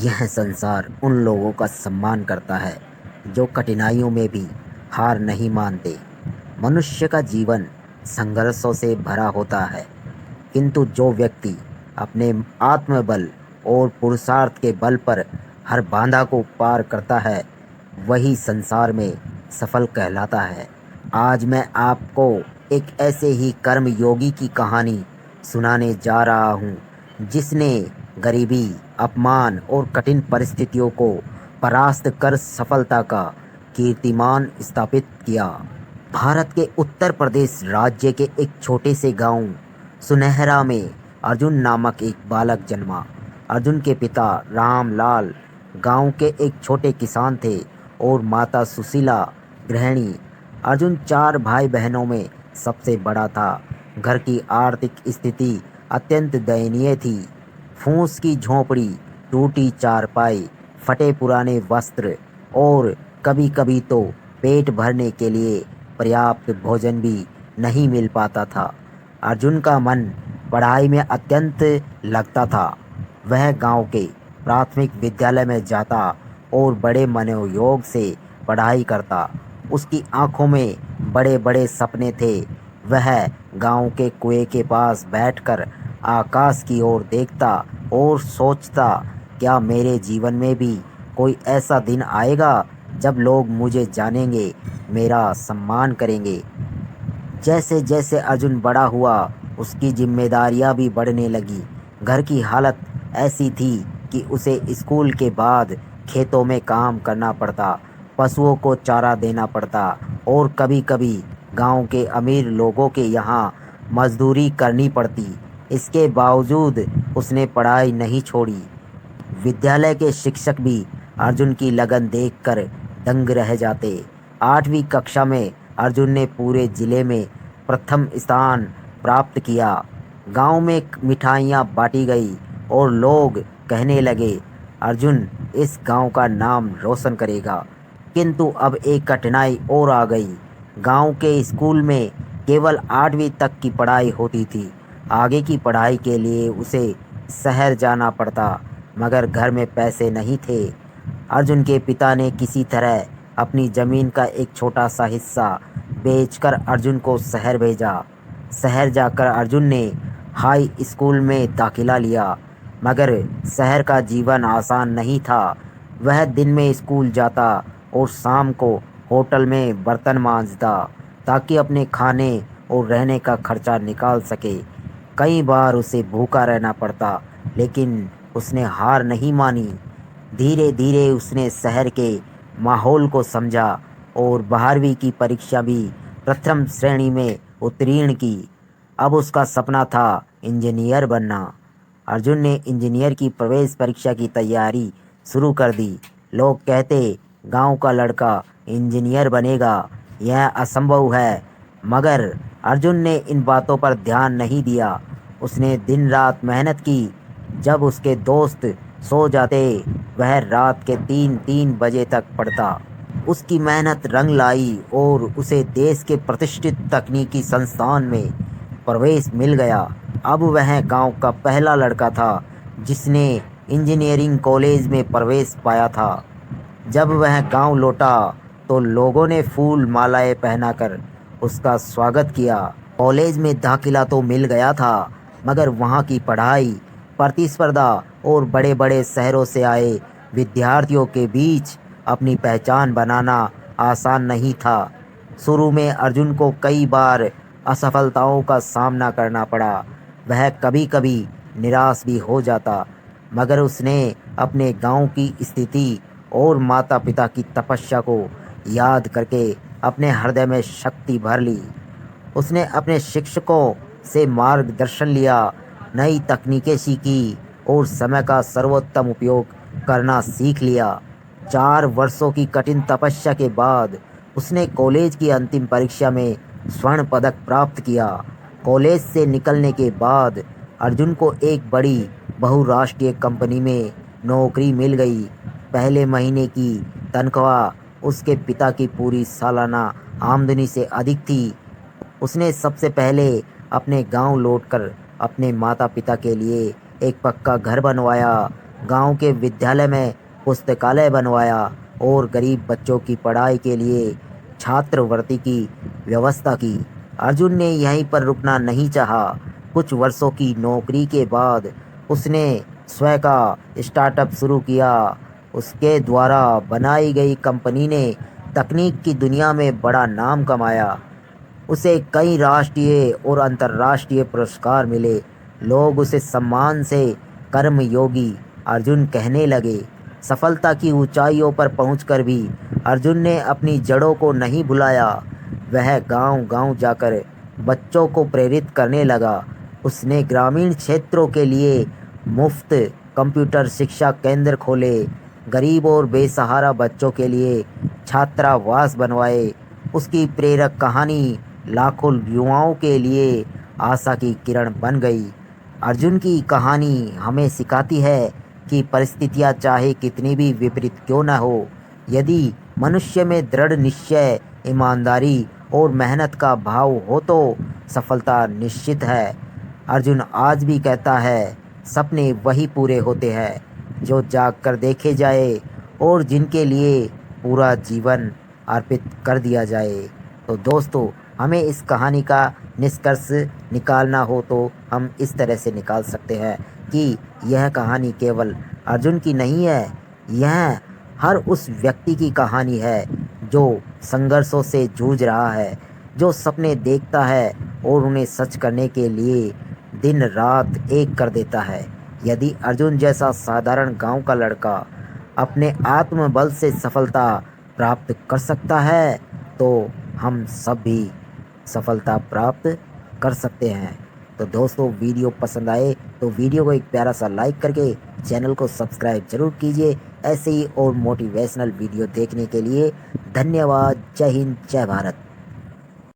यह संसार उन लोगों का सम्मान करता है जो कठिनाइयों में भी हार नहीं मानते। मनुष्य का जीवन संघर्षों से भरा होता है, किंतु जो व्यक्ति अपने आत्मबल और पुरुषार्थ के बल पर हर बाधा को पार करता है, वही संसार में सफल कहलाता है। आज मैं आपको एक ऐसे ही कर्म योगी की कहानी सुनाने जा रहा हूँ, जिसने गरीबी, अपमान और कठिन परिस्थितियों को परास्त कर सफलता का कीर्तिमान स्थापित किया। भारत के उत्तर प्रदेश राज्य के एक छोटे से गांव सुनहरा में अर्जुन नामक एक बालक जन्मा। अर्जुन के पिता रामलाल गांव के एक छोटे किसान थे और माता सुशीला गृहिणी। अर्जुन चार भाई बहनों में सबसे बड़ा था। घर की आर्थिक स्थिति अत्यंत दयनीय थी। फूस की झोंपड़ी, टूटी चारपाई, फटे पुराने वस्त्र और कभी-कभी तो पेट भरने के लिए पर्याप्त भोजन भी नहीं मिल पाता था। अर्जुन का मन पढ़ाई में अत्यंत लगता था। वह गांव के प्राथमिक विद्यालय में जाता और बड़े मनोयोग से पढ़ाई करता। उसकी आंखों में बड़े-बड़े सपने थे। वह गांव के कुएं के पास बैठकर आकाश की ओर देखता और सोचता, क्या मेरे जीवन में भी कोई ऐसा दिन आएगा जब लोग मुझे जानेंगे, मेरा सम्मान करेंगे। जैसे जैसे अर्जुन बड़ा हुआ, उसकी जिम्मेदारियां भी बढ़ने लगी। घर की हालत ऐसी थी कि उसे स्कूल के बाद खेतों में काम करना पड़ता, पशुओं को चारा देना पड़ता और कभी-कभी गांव के अमीर लोगों के यहाँ मजदूरी करनी पड़ती। इसके बावजूद उसने पढ़ाई नहीं छोड़ी। विद्यालय के शिक्षक भी अर्जुन की लगन देखकर दंग रह जाते। 8वीं कक्षा में अर्जुन ने पूरे जिले में प्रथम स्थान प्राप्त किया। गांव में मिठाइयाँ बांटी गई और लोग कहने लगे, अर्जुन इस गांव का नाम रोशन करेगा। किंतु अब एक कठिनाई और आ गई। गांव के स्कूल में केवल 8वीं तक की पढ़ाई होती थी। आगे की पढ़ाई के लिए उसे शहर जाना पड़ता, मगर घर में पैसे नहीं थे। अर्जुन के पिता ने किसी तरह अपनी जमीन का एक छोटा सा हिस्सा बेचकर अर्जुन को शहर भेजा। शहर जाकर अर्जुन ने हाई स्कूल में दाखिला लिया, मगर शहर का जीवन आसान नहीं था। वह दिन में स्कूल जाता और शाम को होटल में बर्तन मांजता, ताकि अपने खाने और रहने का खर्चा निकाल सके। कई बार उसे भूखा रहना पड़ता, लेकिन उसने हार नहीं मानी। धीरे धीरे उसने शहर के माहौल को समझा और 12वीं की परीक्षा भी प्रथम श्रेणी में उत्तीर्ण की। अब उसका सपना था इंजीनियर बनना। अर्जुन ने इंजीनियर की प्रवेश परीक्षा की तैयारी शुरू कर दी। लोग कहते, गांव का लड़का इंजीनियर बनेगा, यह असंभव है। मगर अर्जुन ने इन बातों पर ध्यान नहीं दिया। उसने दिन रात मेहनत की। जब उसके दोस्त सो जाते, वह रात के 3-3 बजे तक पढ़ता। उसकी मेहनत रंग लाई और उसे देश के प्रतिष्ठित तकनीकी संस्थान में प्रवेश मिल गया। अब वह गांव का पहला लड़का था जिसने इंजीनियरिंग कॉलेज में प्रवेश पाया था। जब वह गांव लौटा तो लोगों ने फूल मालाएं पहनाकर उसका स्वागत किया। कॉलेज में दाखिला तो मिल गया था, मगर वहाँ की पढ़ाई, प्रतिस्पर्धा और बड़े-बड़े शहरों से आए विद्यार्थियों के बीच अपनी पहचान बनाना आसान नहीं था। शुरू में अर्जुन को कई बार असफलताओं का सामना करना पड़ा। वह कभी-कभी निराश भी हो जाता, मगर उसने अपने गांव की स्थिति और माता-पिता की तपस्या को याद करके अपने हृदय में शक्ति भर ली। उसने अपने शिक्षकों से मार्गदर्शन लिया, नई तकनीकें सीखी और समय का सर्वोत्तम उपयोग करना सीख लिया। 4 वर्षों की कठिन तपस्या के बाद उसने कॉलेज की अंतिम परीक्षा में स्वर्ण पदक प्राप्त किया। कॉलेज से निकलने के बाद अर्जुन को एक बड़ी बहुराष्ट्रीय कंपनी में नौकरी मिल गई। पहले महीने की तनख्वाह उसके पिता की पूरी सालाना आमदनी से अधिक थी। उसने सबसे पहले अपने गांव लौटकर अपने माता-पिता के लिए एक पक्का घर बनवाया। गांव के विद्यालय में पुस्तकालय बनवाया और गरीब बच्चों की पढ़ाई के लिए छात्रवृत्ति की व्यवस्था की। अर्जुन ने यहीं पर रुकना नहीं चाहा। कुछ वर्षों की नौकरी के बाद उसने स्वयं का स्टार्टअप शुरू किया। उसके द्वारा बनाई गई कंपनी ने तकनीक की दुनिया में बड़ा नाम कमाया। उसे कई राष्ट्रीय और अंतर्राष्ट्रीय पुरस्कार मिले। लोग उसे सम्मान से कर्मयोगी अर्जुन कहने लगे। सफलता की ऊंचाइयों पर पहुंचकर भी अर्जुन ने अपनी जड़ों को नहीं भुलाया। वह गांव-गांव जाकर बच्चों को प्रेरित करने लगा। उसने ग्रामीण क्षेत्रों के लिए मुफ्त कंप्यूटर शिक्षा केंद्र खोले, गरीब और बेसहारा बच्चों के लिए छात्रावास बनवाए। उसकी प्रेरक कहानी लाखों युवाओं के लिए आशा की किरण बन गई। अर्जुन की कहानी हमें सिखाती है कि परिस्थितियाँ चाहे कितनी भी विपरीत क्यों न हो, यदि मनुष्य में दृढ़ निश्चय, ईमानदारी और मेहनत का भाव हो तो सफलता निश्चित है। अर्जुन आज भी कहता है, सपने वही पूरे होते हैं जो जाग कर देखे जाए और जिनके लिए पूरा जीवन अर्पित कर दिया जाए। तो दोस्तों, हमें इस कहानी का निष्कर्ष निकालना हो तो हम इस तरह से निकाल सकते हैं कि यह कहानी केवल अर्जुन की नहीं है, यह हर उस व्यक्ति की कहानी है जो संघर्षों से जूझ रहा है, जो सपने देखता है और उन्हें सच करने के लिए दिन रात एक कर देता है। यदि अर्जुन जैसा साधारण गांव का लड़का अपने आत्मबल से सफलता प्राप्त कर सकता है, तो हम सब भी सफलता प्राप्त कर सकते हैं। तो दोस्तों, वीडियो पसंद आए तो वीडियो को एक प्यारा सा लाइक करके चैनल को सब्सक्राइब जरूर कीजिए। ऐसे ही और मोटिवेशनल वीडियो देखने के लिए धन्यवाद। जय हिंद, जय भारत।